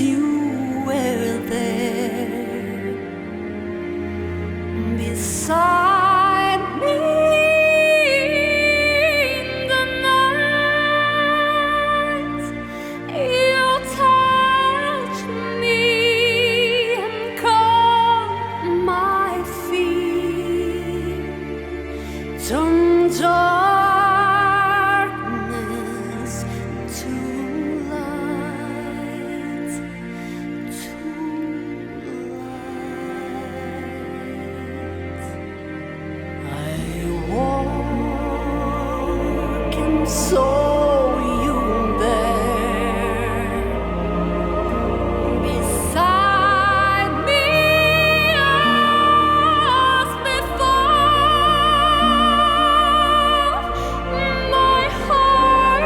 you were there beside me in the night. You touched me and calmed my fear. Turned darkness to light, to light. I walk and saw you there beside me as before. My heart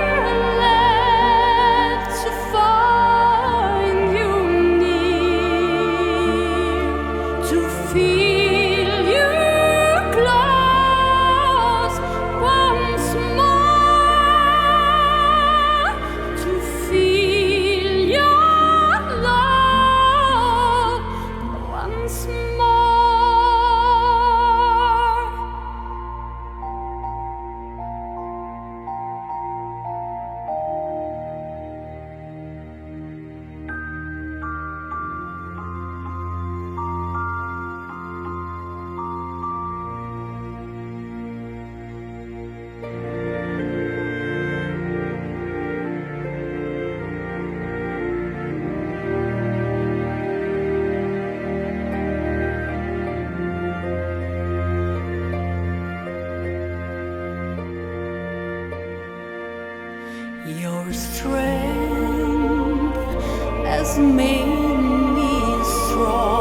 leapt to find you near, to feel you close once more, to feel your love once more. Your strength has made me strong.